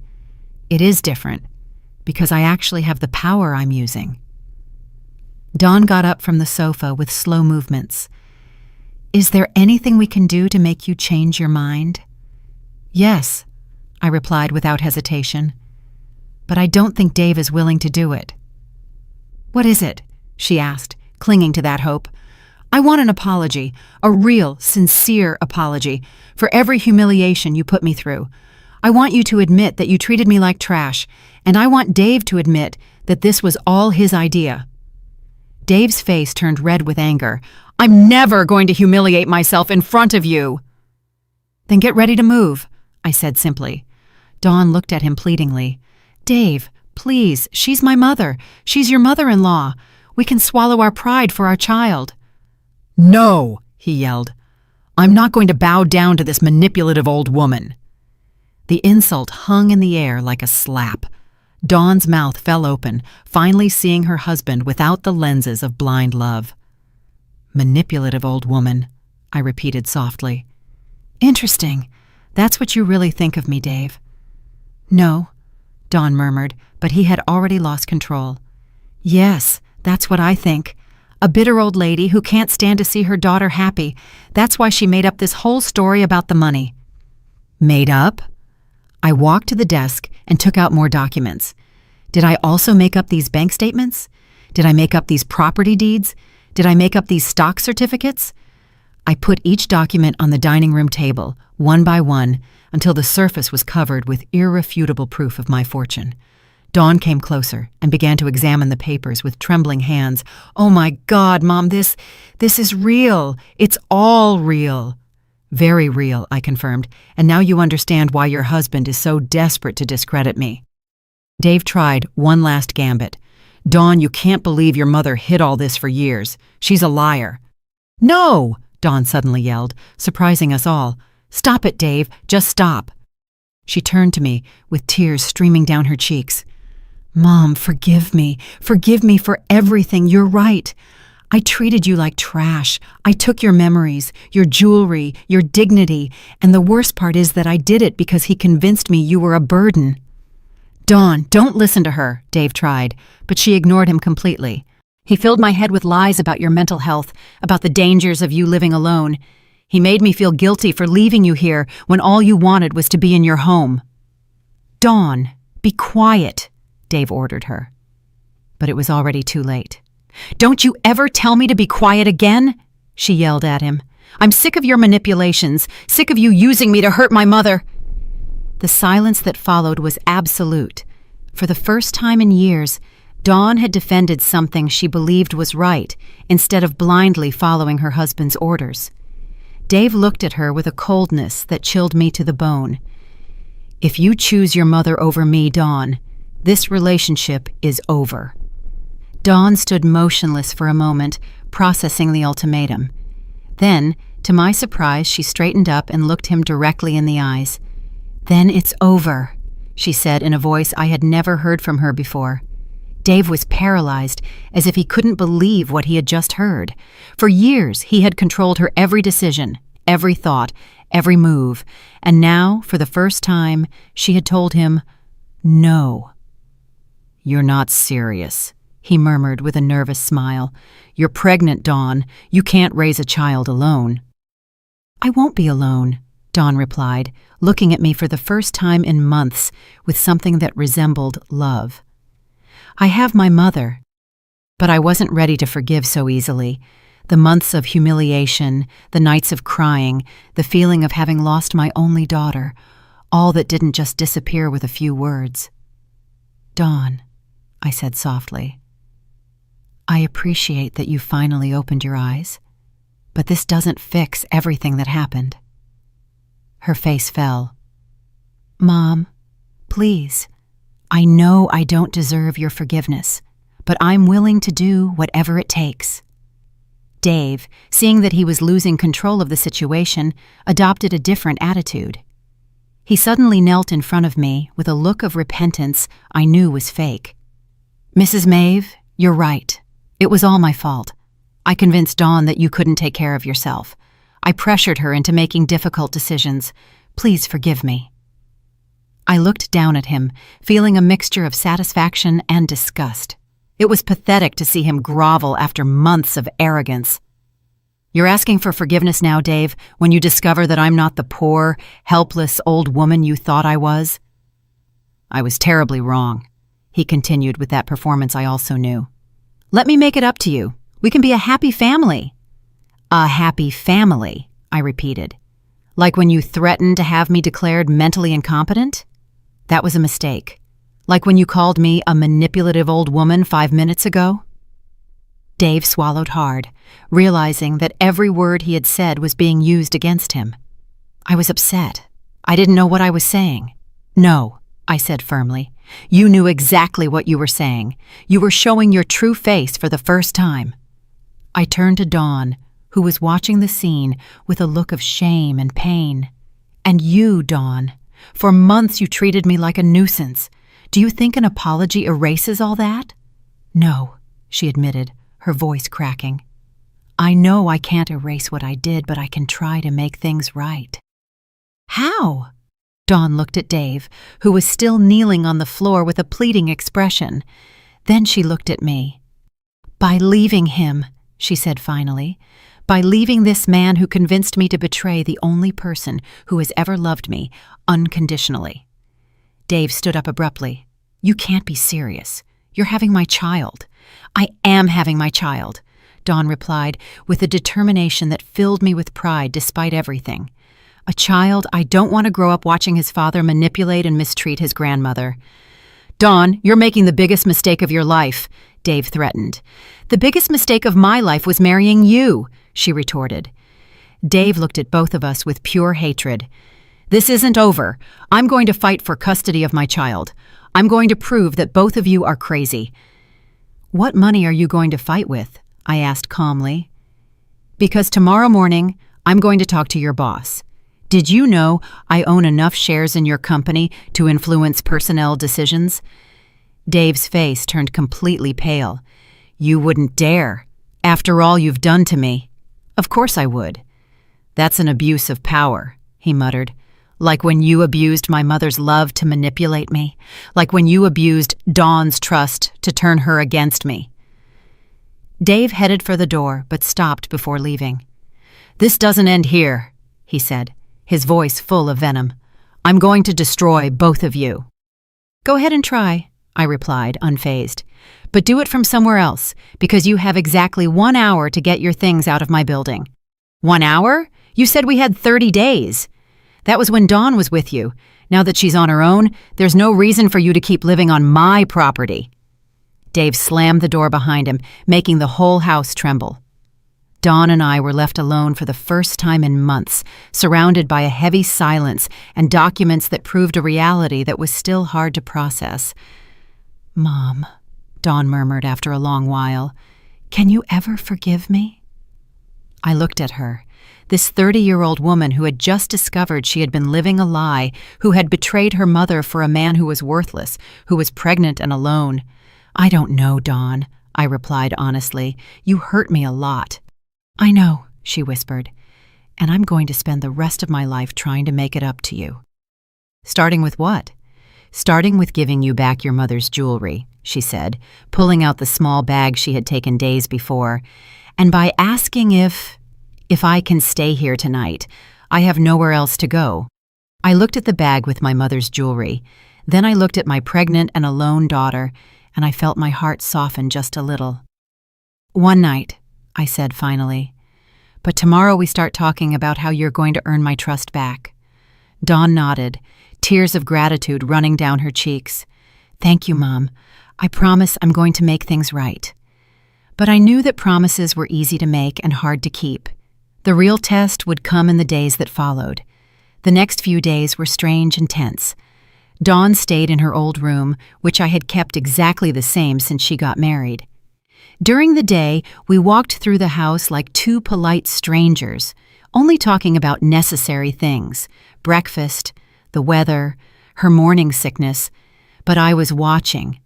It is different, because I actually have the power I'm using. Dawn got up from the sofa with slow movements. Is there anything we can do to make you change your mind? Yes, I replied without hesitation. But I don't think Dave is willing to do it. What is it? She asked, clinging to that hope. I want an apology, a real, sincere apology, for every humiliation you put me through. I want you to admit that you treated me like trash, and I want Dave to admit that this was all his idea. Dave's face turned red with anger. I'm never going to humiliate myself in front of you. Then get ready to move, I said simply. Dawn looked at him pleadingly. Dave, please, she's my mother. She's your mother-in-law. We can swallow our pride for our child. No, he yelled. I'm not going to bow down to this manipulative old woman. The insult hung in the air like a slap. Dawn's mouth fell open, finally seeing her husband without the lenses of blind love. Manipulative old woman, I repeated softly. Interesting. That's what you really think of me, Dave. No, Dawn murmured, but he had already lost control. Yes, that's what I think. A bitter old lady who can't stand to see her daughter happy. That's why she made up this whole story about the money. Made up? I walked to the desk and took out more documents. Did I also make up these bank statements? Did I make up these property deeds? Did I make up these stock certificates? I put each document on the dining room table, one by one, until the surface was covered with irrefutable proof of my fortune. Dawn came closer and began to examine the papers with trembling hands. Oh my God, Mom, this is real. It's all real. Very real, I confirmed, and now you understand why your husband is so desperate to discredit me. Dave tried one last gambit. Dawn, you can't believe your mother hid all this for years. She's a liar. No, Dawn suddenly yelled, surprising us all. Stop it, Dave. Just stop. She turned to me with tears streaming down her cheeks. "Mom, forgive me. Forgive me for everything. You're right. I treated you like trash. I took your memories, your jewelry, your dignity, and the worst part is that I did it because he convinced me you were a burden." "Dawn, don't listen to her," Dave tried, but she ignored him completely. "He filled my head with lies about your mental health, about the dangers of you living alone. He made me feel guilty for leaving you here when all you wanted was to be in your home." "Dawn, be quiet," Dave ordered her. But it was already too late. "Don't you ever tell me to be quiet again," she yelled at him. "I'm sick of your manipulations, sick of you using me to hurt my mother." The silence that followed was absolute. For the first time in years, Dawn had defended something she believed was right instead of blindly following her husband's orders. Dave looked at her with a coldness that chilled me to the bone. "If you choose your mother over me, Dawn, this relationship is over." Dawn stood motionless for a moment, processing the ultimatum. Then, to my surprise, she straightened up and looked him directly in the eyes. "Then it's over," she said in a voice I had never heard from her before. Dave was paralyzed, as if he couldn't believe what he had just heard. For years, he had controlled her every decision, every thought, every move, and now, for the first time, she had told him, "No." "You're not serious," he murmured with a nervous smile. "You're pregnant, Dawn. You can't raise a child alone." "I won't be alone," Dawn replied, looking at me for the first time in months with something that resembled love. "I have my mother." But I wasn't ready to forgive so easily. The months of humiliation, the nights of crying, the feeling of having lost my only daughter, all that didn't just disappear with a few words. "Dawn," I said softly, "I appreciate that you finally opened your eyes, but this doesn't fix everything that happened." Her face fell. "Mom, please. I know I don't deserve your forgiveness, but I'm willing to do whatever it takes." Dave, seeing that he was losing control of the situation, adopted a different attitude. He suddenly knelt in front of me with a look of repentance I knew was fake. "Mrs. Maeve, you're right. It was all my fault. I convinced Dawn that you couldn't take care of yourself. I pressured her into making difficult decisions. Please forgive me." I looked down at him, feeling a mixture of satisfaction and disgust. It was pathetic to see him grovel after months of arrogance. "You're asking for forgiveness now, Dave, when you discover that I'm not the poor, helpless old woman you thought I was?" "I was terribly wrong," he continued with that performance I also knew. "Let me make it up to you. We can be a happy family." "A happy family," I repeated. "Like when you threatened to have me declared mentally incompetent? That was a mistake. Like when you called me a manipulative old woman 5 minutes ago?" Dave swallowed hard, realizing that every word he had said was being used against him. I was upset. I didn't know what I was saying. "No," I said firmly. "You knew exactly what you were saying. You were showing your true face for the first time." I turned to Dawn, who was watching the scene with a look of shame and pain. "And you, Dawn, for months you treated me like a nuisance. Do you think an apology erases all that?" "No," she admitted, her voice cracking. "I know I can't erase what I did, but I can try to make things right." "How?" Dawn looked at Dave, who was still kneeling on the floor with a pleading expression. Then she looked at me. "By leaving him," she said finally. "By leaving this man who convinced me to betray the only person who has ever loved me unconditionally." Dave stood up abruptly. "You can't be serious. You're having my child." "I am having my child," Dawn replied with a determination that filled me with pride despite everything. "A child I don't want to grow up watching his father manipulate and mistreat his grandmother." "Dawn, you're making the biggest mistake of your life," Dave threatened. "The biggest mistake of my life was marrying you," she retorted. Dave looked at both of us with pure hatred. "This isn't over. I'm going to fight for custody of my child. I'm going to prove that both of you are crazy." "What money are you going to fight with?" I asked calmly. "Because tomorrow morning, I'm going to talk to your boss. Did you know I own enough shares in your company to influence personnel decisions? Dave's face turned completely pale. You wouldn't dare. After all you've done to me. Of course I would. That's an abuse of power, he muttered. Like when you abused my mother's love to manipulate me. Like when you abused Dawn's trust to turn her against me. Dave headed for the door, but stopped before leaving. This doesn't end here, he said, his voice full of venom. I'm going to destroy both of you. Go ahead and try, I replied, unfazed. But do it from somewhere else, because you have exactly 1 hour to get your things out of my building. 1 hour? You said we had 30 days. That was when Dawn was with you. Now that she's on her own, there's no reason for you to keep living on my property. Dave slammed the door behind him, making the whole house tremble. Dawn and I were left alone for the first time in months, surrounded by a heavy silence and documents that proved a reality that was still hard to process. Mom, Dawn murmured after a long while, can you ever forgive me? I looked at her, this 30-year-old woman who had just discovered she had been living a lie, who had betrayed her mother for a man who was worthless, who was pregnant and alone. I don't know, Dawn, I replied honestly. You hurt me a lot. I know, she whispered, and I'm going to spend the rest of my life trying to make it up to you. Starting with what? Starting with giving you back your mother's jewelry, she said, pulling out the small bag she had taken days before, and by asking if I can stay here tonight. I have nowhere else to go. I looked at the bag with my mother's jewelry. Then I looked at my pregnant and alone daughter, and I felt my heart soften just a little. One night, I said finally. But tomorrow we start talking about how you're going to earn my trust back. Dawn nodded, tears of gratitude running down her cheeks. Thank you, Mom. I promise I'm going to make things right. But I knew that promises were easy to make and hard to keep. The real test would come in the days that followed. The next few days were strange and tense. Dawn stayed in her old room, which I had kept exactly the same since she got married. During the day, we walked through the house like two polite strangers, only talking about necessary things, breakfast, the weather, her morning sickness. But I was watching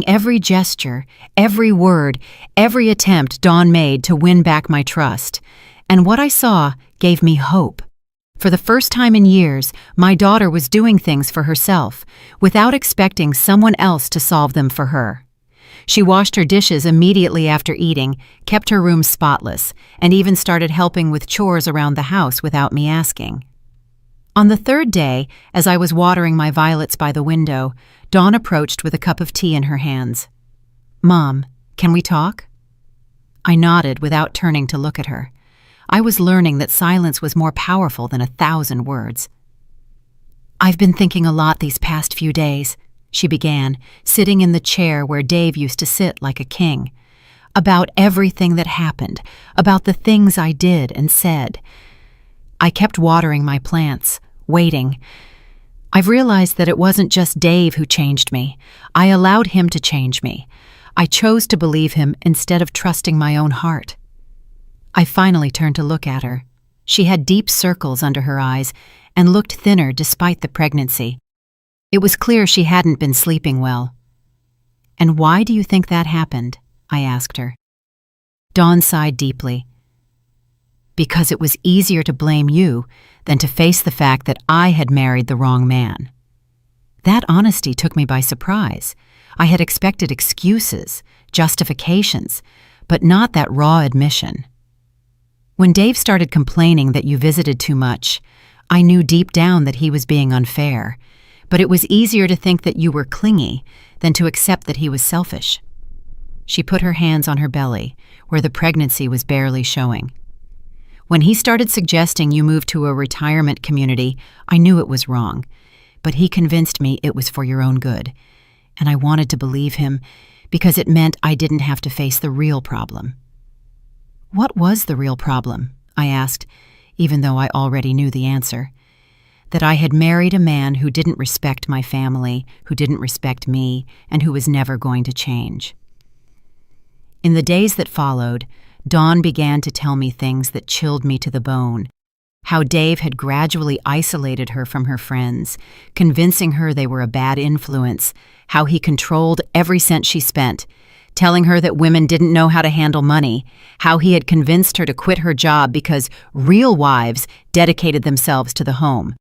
every gesture, every word, every attempt Dawn made to win back my trust. And what I saw gave me hope. For the first time in years, my daughter was doing things for herself, without expecting someone else to solve them for her. She washed her dishes immediately after eating, kept her room spotless, and even started helping with chores around the house without me asking. On the third day, as I was watering my violets by the window, Dawn approached with a cup of tea in her hands. Mom, can we talk? I nodded without turning to look at her. I was learning that silence was more powerful than 1,000 words. I've been thinking a lot these past few days, she began, sitting in the chair where Dave used to sit like a king. About everything that happened, about the things I did and said. I kept watering my plants, waiting. I've realized that it wasn't just Dave who changed me. I allowed him to change me. I chose to believe him instead of trusting my own heart. I finally turned to look at her. She had deep circles under her eyes and looked thinner despite the pregnancy. It was clear she hadn't been sleeping well. And why do you think that happened? I asked her. Dawn sighed deeply. Because it was easier to blame you than to face the fact that I had married the wrong man. That honesty took me by surprise. I had expected excuses, justifications, but not that raw admission. When Dave started complaining that you visited too much, I knew deep down that he was being unfair, but it was easier to think that you were clingy than to accept that he was selfish. She put her hands on her belly, where the pregnancy was barely showing. When he started suggesting you move to a retirement community, I knew it was wrong, but he convinced me it was for your own good, and I wanted to believe him because it meant I didn't have to face the real problem. What was the real problem? I asked, even though I already knew the answer. That I had married a man who didn't respect my family, who didn't respect me, and who was never going to change. In the days that followed, Dawn began to tell me things that chilled me to the bone. how Dave had gradually isolated her from her friends, convincing her they were a bad influence, how he controlled every cent she spent, telling her that women didn't know how to handle money, how he had convinced her to quit her job because real wives dedicated themselves to the home.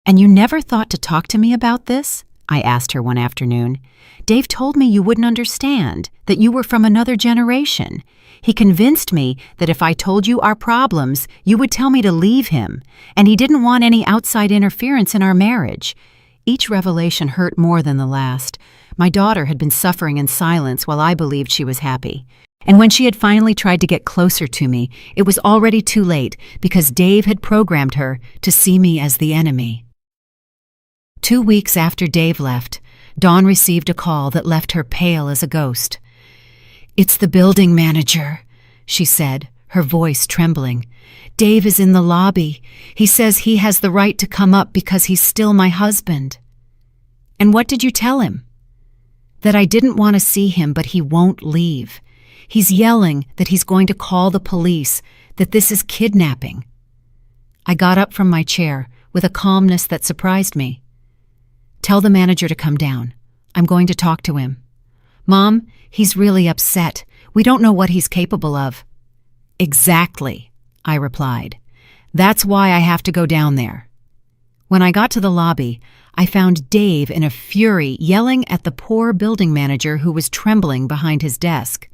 "And you never thought to talk to me about this?" I asked her one afternoon. "Dave told me you wouldn't understand, that you were from another generation. He convinced me that if I told you our problems, you would tell me to leave him, and he didn't want any outside interference in our marriage." Each revelation hurt more than the last. My daughter had been suffering in silence while I believed she was happy. And when she had finally tried to get closer to me, it was already too late because Dave had programmed her to see me as the enemy. 2 weeks after Dave left, Dawn received a call that left her pale as a ghost. "It's the building manager," she said, her voice trembling. "Dave is in the lobby. He says he has the right to come up because he's still my husband." "And what did you tell him?" "That I didn't want to see him, but he won't leave. He's yelling that he's going to call the police, that this is kidnapping." I got up from my chair with a calmness that surprised me. "Tell the manager to come down. I'm going to talk to him." "Mom, he's really upset. We don't know what he's capable of." "Exactly," I replied. "That's why I have to go down there." When I got to the lobby, I found Dave in a fury yelling at the poor building manager who was trembling behind his desk.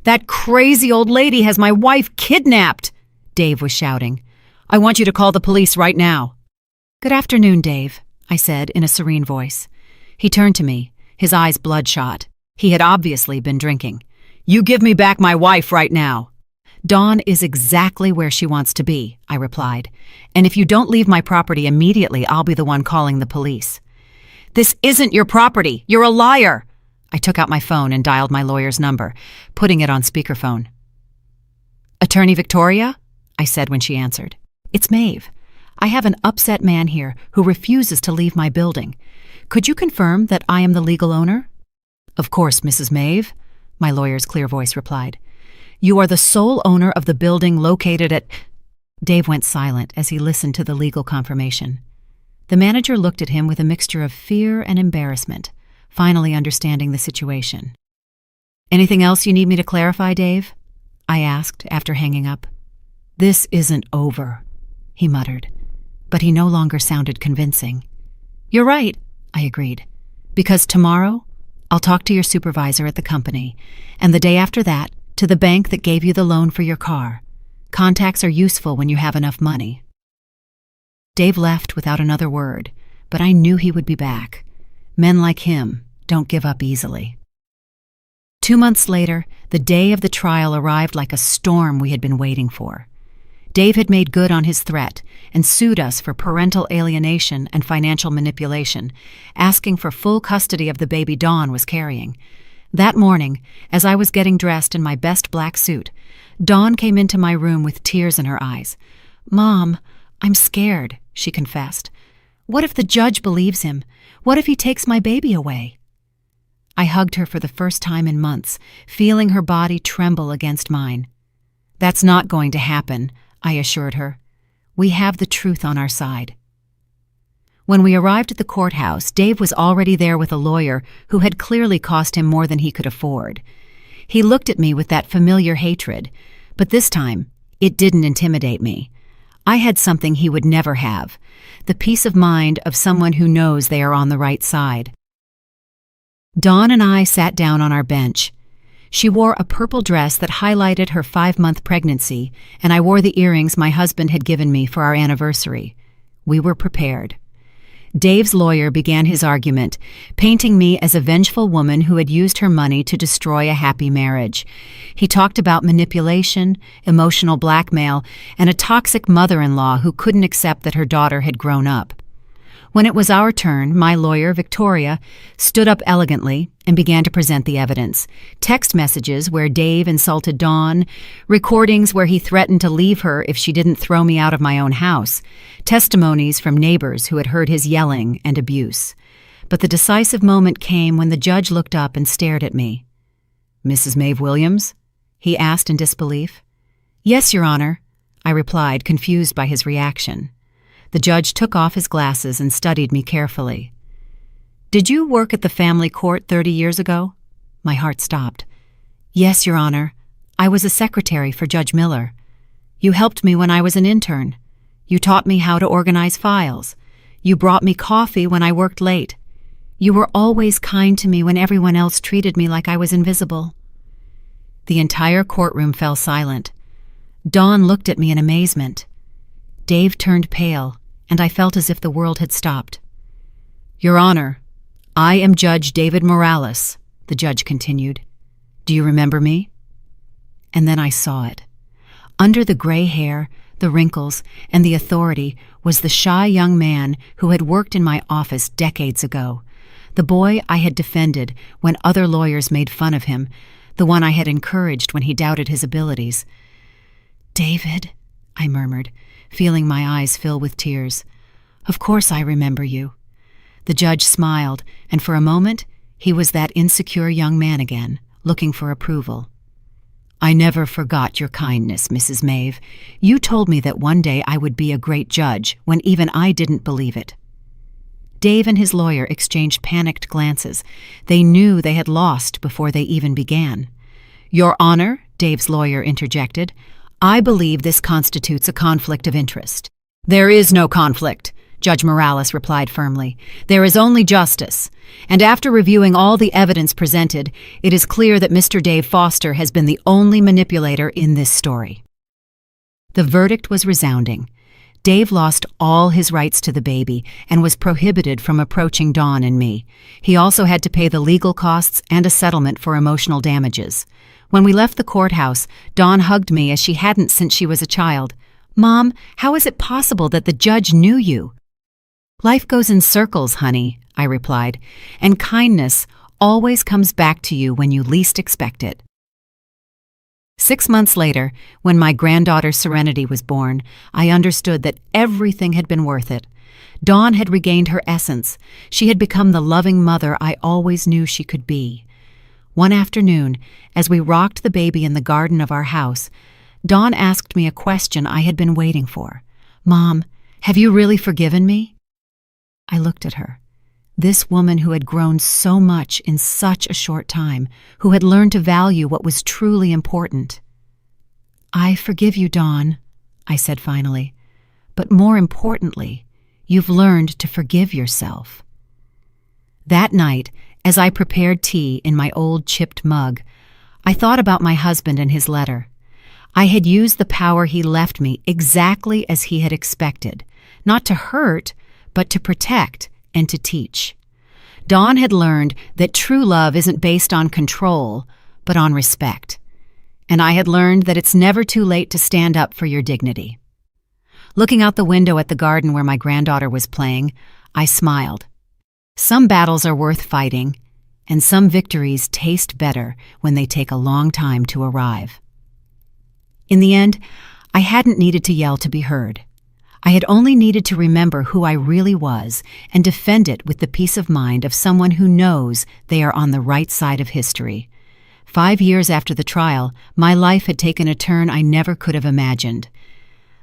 "That crazy old lady has my wife kidnapped," Dave was shouting. "I want you to call the police right now." "Good afternoon, Dave," I said in a serene voice. He turned to me, his eyes bloodshot. He had obviously been drinking. "You give me back my wife right now." "Dawn is exactly where she wants to be," I replied. "And if you don't leave my property immediately, I'll be the one calling the police." "This isn't your property. You're a liar." I took out my phone and dialed my lawyer's number, putting it on speakerphone. "Attorney Victoria?" I said when she answered. "It's Maeve. I have an upset man here who refuses to leave my building. Could you confirm that I am the legal owner?" "Of course, Mrs. Maeve," my lawyer's clear voice replied. "You are the sole owner of the building located at—" Dave went silent as he listened to the legal confirmation. The manager looked at him with a mixture of fear and embarrassment, finally understanding the situation. "Anything else you need me to clarify, Dave?" I asked after hanging up. "This isn't over," he muttered, but he no longer sounded convincing. "You're right," I agreed, "because tomorrow I'll talk to your supervisor at the company, and the day after that, to the bank that gave you the loan for your car. Contacts are useful when you have enough money." Dave left without another word, but I knew he would be back. Men like him don't give up easily. 2 months later, the day of the trial arrived like a storm we had been waiting for. Dave had made good on his threat and sued us for parental alienation and financial manipulation, asking for full custody of the baby Dawn was carrying. That morning, as I was getting dressed in my best black suit, Dawn came into my room with tears in her eyes. "Mom, I'm scared," she confessed. "What if the judge believes him? What if he takes my baby away?" I hugged her for the first time in months, feeling her body tremble against mine. "That's not going to happen," I assured her. "We have the truth on our side." When we arrived at the courthouse, Dave was already there with a lawyer who had clearly cost him more than he could afford. He looked at me with that familiar hatred, but this time, it didn't intimidate me. I had something he would never have, the peace of mind of someone who knows they are on the right side. Dawn and I sat down on our bench. She wore a purple dress that highlighted her 5-month pregnancy, and I wore the earrings my husband had given me for our anniversary. We were prepared. Dave's lawyer began his argument, painting me as a vengeful woman who had used her money to destroy a happy marriage. He talked about manipulation, emotional blackmail, and a toxic mother-in-law who couldn't accept that her daughter had grown up. When it was our turn, my lawyer, Victoria, stood up elegantly and began to present the evidence. Text messages where Dave insulted Dawn, recordings where he threatened to leave her if she didn't throw me out of my own house, testimonies from neighbors who had heard his yelling and abuse. But the decisive moment came when the judge looked up and stared at me. "Mrs. Maeve Williams?" he asked in disbelief. "Yes, Your Honor," I replied, confused by his reaction. The judge took off his glasses and studied me carefully. "Did you work at the family court 30 years ago?" My heart stopped. "Yes, Your Honor. I was a secretary for Judge Miller. You helped me when I was an intern. You taught me how to organize files. You brought me coffee when I worked late. You were always kind to me when everyone else treated me like I was invisible." The entire courtroom fell silent. Dawn looked at me in amazement. Dave turned pale, and I felt as if the world had stopped. "Your Honor, I am Judge David Morales," the judge continued. "Do you remember me?" And then I saw it. Under the gray hair, the wrinkles, and the authority was the shy young man who had worked in my office decades ago, the boy I had defended when other lawyers made fun of him, the one I had encouraged when he doubted his abilities. "David," I murmured, feeling my eyes fill with tears. "Of course I remember you." The judge smiled, and for a moment he was that insecure young man again, looking for approval. "I never forgot your kindness, Mrs. Maeve. You told me that one day I would be a great judge when even I didn't believe it." Dave and his lawyer exchanged panicked glances. They knew they had lost before they even began. "Your Honor," Dave's lawyer interjected, "I believe this constitutes a conflict of interest." "There is no conflict," Judge Morales replied firmly. "There is only justice. And after reviewing all the evidence presented, it is clear that Mr. Dave Foster has been the only manipulator in this story." The verdict was resounding. Dave lost all his rights to the baby and was prohibited from approaching Dawn and me. He also had to pay the legal costs and a settlement for emotional damages. When we left the courthouse, Dawn hugged me as she hadn't since she was a child. "Mom, how is it possible that the judge knew you?" "Life goes in circles, honey," I replied, "and kindness always comes back to you when you least expect it." 6 months later, when my granddaughter Serenity was born, I understood that everything had been worth it. Dawn had regained her essence. She had become the loving mother I always knew she could be. One afternoon, as we rocked the baby in the garden of our house, Dawn asked me a question I had been waiting for. "Mom, have you really forgiven me?" I looked at her. This woman who had grown so much in such a short time, who had learned to value what was truly important. "I forgive you, Dawn," I said finally. "But more importantly, you've learned to forgive yourself." That night, as I prepared tea in my old chipped mug, I thought about my husband and his letter. I had used the power he left me exactly as he had expected, not to hurt, but to protect and to teach. Dawn had learned that true love isn't based on control, but on respect. And I had learned that it's never too late to stand up for your dignity. Looking out the window at the garden where my granddaughter was playing, I smiled. Some battles are worth fighting, and some victories taste better when they take a long time to arrive. In the end, I hadn't needed to yell to be heard. I had only needed to remember who I really was and defend it with the peace of mind of someone who knows they are on the right side of history. 5 years after the trial, my life had taken a turn I never could have imagined.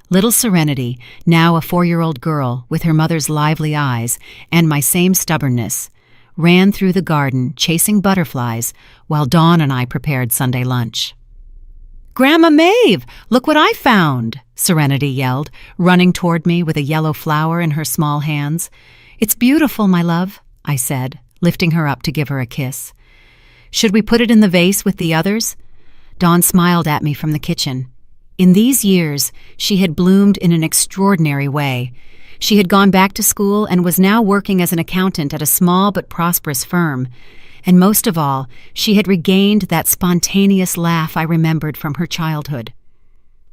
Little Serenity, now a 4-year-old girl with her mother's lively eyes and my same stubbornness, ran through the garden chasing butterflies while Dawn and I prepared Sunday lunch. "Grandma Maeve, look what I found!" Serenity yelled, running toward me with a yellow flower in her small hands. "It's beautiful, my love," I said, lifting her up to give her a kiss. "Should we put it in the vase with the others?" Dawn smiled at me from the kitchen. In these years, she had bloomed in an extraordinary way. She had gone back to school and was now working as an accountant at a small but prosperous firm. And most of all, she had regained that spontaneous laugh I remembered from her childhood.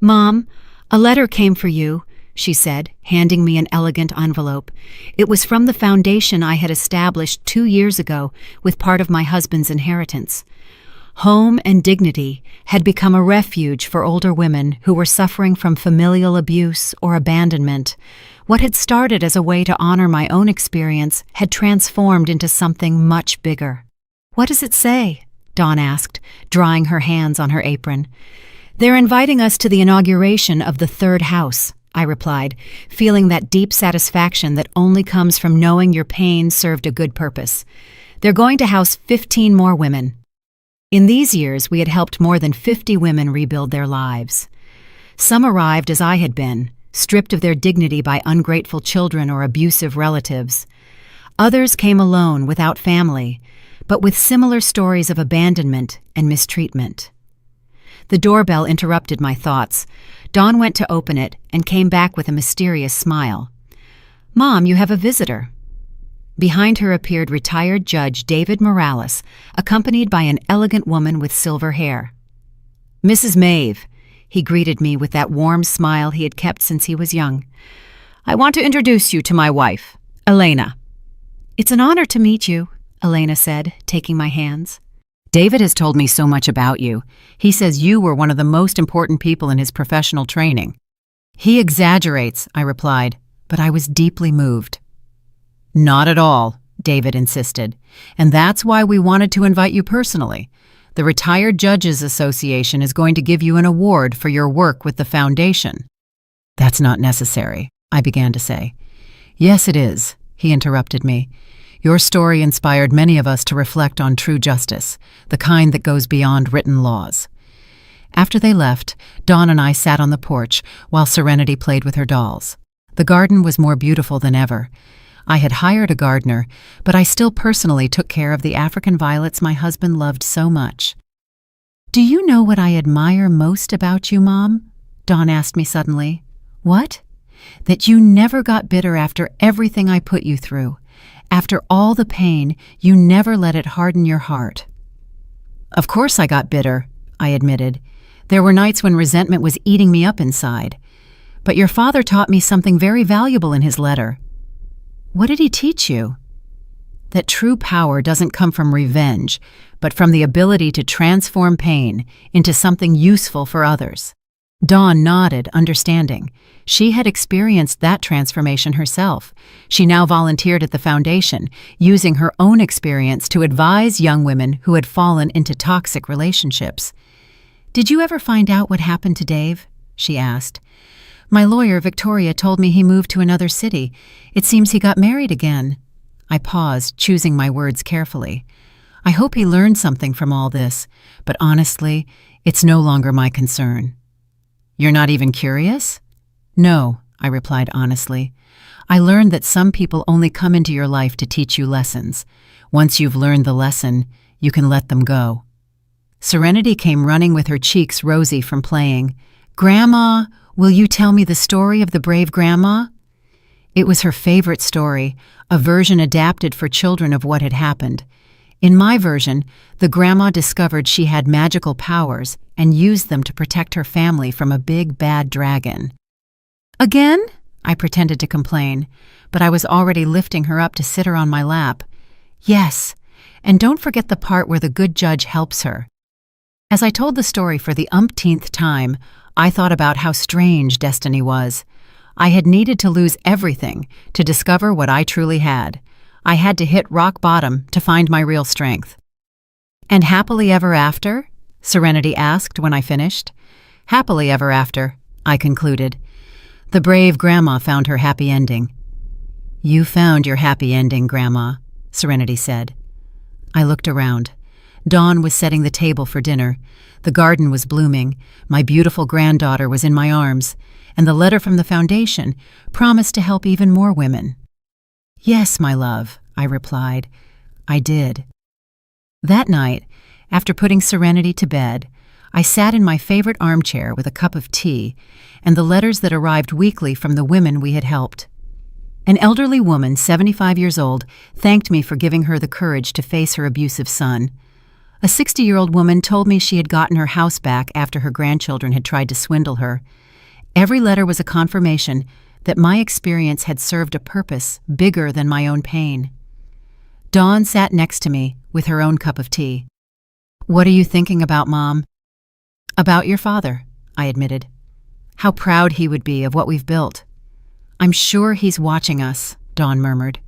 "Mom, a letter came for you," she said, handing me an elegant envelope. It was from the foundation I had established 2 years ago with part of my husband's inheritance. Home and Dignity had become a refuge for older women who were suffering from familial abuse or abandonment. What had started as a way to honor my own experience had transformed into something much bigger. "What does it say?" Dawn asked, drying her hands on her apron. They're inviting us to the inauguration of the third house, I replied, feeling that deep satisfaction that only comes from knowing your pain served a good purpose. They're going to house 15 more women. In these years, we had helped more than 50 women rebuild their lives. Some arrived as I had been, stripped of their dignity by ungrateful children or abusive relatives. Others came alone, without family, but with similar stories of abandonment and mistreatment. The doorbell interrupted my thoughts. Dawn went to open it and came back with a mysterious smile. "Mom, you have a visitor." Behind her appeared retired Judge David Morales, accompanied by an elegant woman with silver hair. "Mrs. Maeve," he greeted me with that warm smile he had kept since he was young. "I want to introduce you to my wife, Elena." "It's an honor to meet you," Elena said, taking my hands. "David has told me so much about you. He says you were one of the most important people in his professional training." "He exaggerates," I replied, but I was deeply moved. "Not at all," David insisted, "and that's why we wanted to invite you personally. The Retired Judges Association is going to give you an award for your work with the foundation." "That's not necessary," I began to say. "Yes, it is," he interrupted me. "Your story inspired many of us to reflect on true justice, the kind that goes beyond written laws." After they left, Dawn and I sat on the porch while Serenity played with her dolls. The garden was more beautiful than ever. I had hired a gardener, but I still personally took care of the African violets my husband loved so much. "Do you know what I admire most about you, Mom?" Dawn asked me suddenly. "What?" "That you never got bitter after everything I put you through. After all the pain, you never let it harden your heart." "Of course I got bitter," I admitted. "There were nights when resentment was eating me up inside. But your father taught me something very valuable in his letter." "What did he teach you?" "That true power doesn't come from revenge, but from the ability to transform pain into something useful for others." Dawn nodded, understanding. She had experienced that transformation herself. She now volunteered at the foundation, using her own experience to advise young women who had fallen into toxic relationships. "Did you ever find out what happened to Dave?" she asked. "My lawyer, Victoria, told me he moved to another city. It seems he got married again." I paused, choosing my words carefully. "I hope he learned something from all this, but honestly, it's no longer my concern." "You're not even curious?" "No," I replied honestly. "I learned that some people only come into your life to teach you lessons. Once you've learned the lesson, you can let them go." Serenity came running with her cheeks rosy from playing. "Grandma, will you tell me the story of the brave grandma?" It was her favorite story, a version adapted for children of what had happened. In my version, the grandma discovered she had magical powers and used them to protect her family from a big, bad dragon. "Again?" I pretended to complain, but I was already lifting her up to sit her on my lap. "Yes, and don't forget the part where the good judge helps her." As I told the story for the umpteenth time, I thought about how strange destiny was. I had needed to lose everything to discover what I truly had. I had to hit rock bottom to find my real strength. "And happily ever after?" Serenity asked when I finished. "Happily ever after," I concluded. "The brave grandma found her happy ending." "You found your happy ending, Grandma," Serenity said. I looked around. Dawn was setting the table for dinner. The garden was blooming. My beautiful granddaughter was in my arms, and the letter from the foundation promised to help even more women. "Yes, my love," I replied. I did. That night, after putting Serenity to bed, I sat in my favorite armchair with a cup of tea and the letters that arrived weekly from the women we had helped. An elderly woman, 75 years old, thanked me for giving her the courage to face her abusive son. A 60-year-old woman told me she had gotten her house back after her grandchildren had tried to swindle her. Every letter was a confirmation that my experience had served a purpose bigger than my own pain. Dawn sat next to me with her own cup of tea. "What are you thinking about, Mom?" "About your father," I admitted. "How proud he would be of what we've built." "I'm sure he's watching us," Dawn murmured.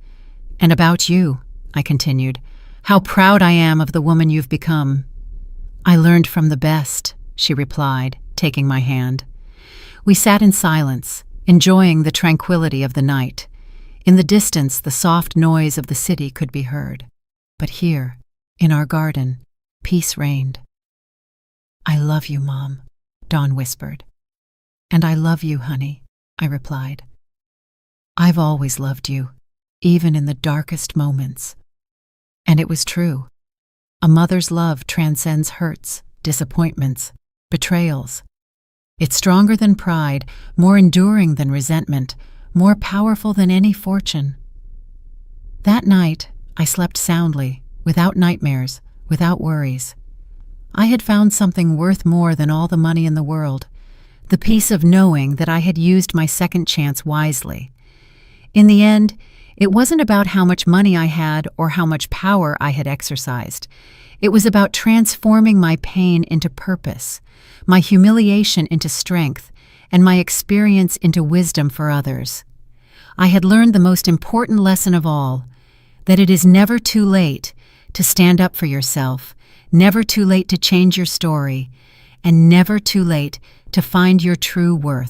"And about you," I continued. "How proud I am of the woman you've become." "I learned from the best," she replied, taking my hand. We sat in silence, enjoying the tranquility of the night. In the distance, the soft noise of the city could be heard. But here, in our garden, peace reigned. "I love you, Mom," Dawn whispered. "And I love you, honey," I replied. "I've always loved you, even in the darkest moments." And it was true. A mother's love transcends hurts, disappointments, betrayals. It's stronger than pride, more enduring than resentment, more powerful than any fortune. That night, I slept soundly, without nightmares, without worries. I had found something worth more than all the money in the world, the peace of knowing that I had used my second chance wisely. In the end, it wasn't about how much money I had or how much power I had exercised. It was about transforming my pain into purpose, my humiliation into strength, and my experience into wisdom for others. I had learned the most important lesson of all, that it is never too late to stand up for yourself, never too late to change your story, and never too late to find your true worth.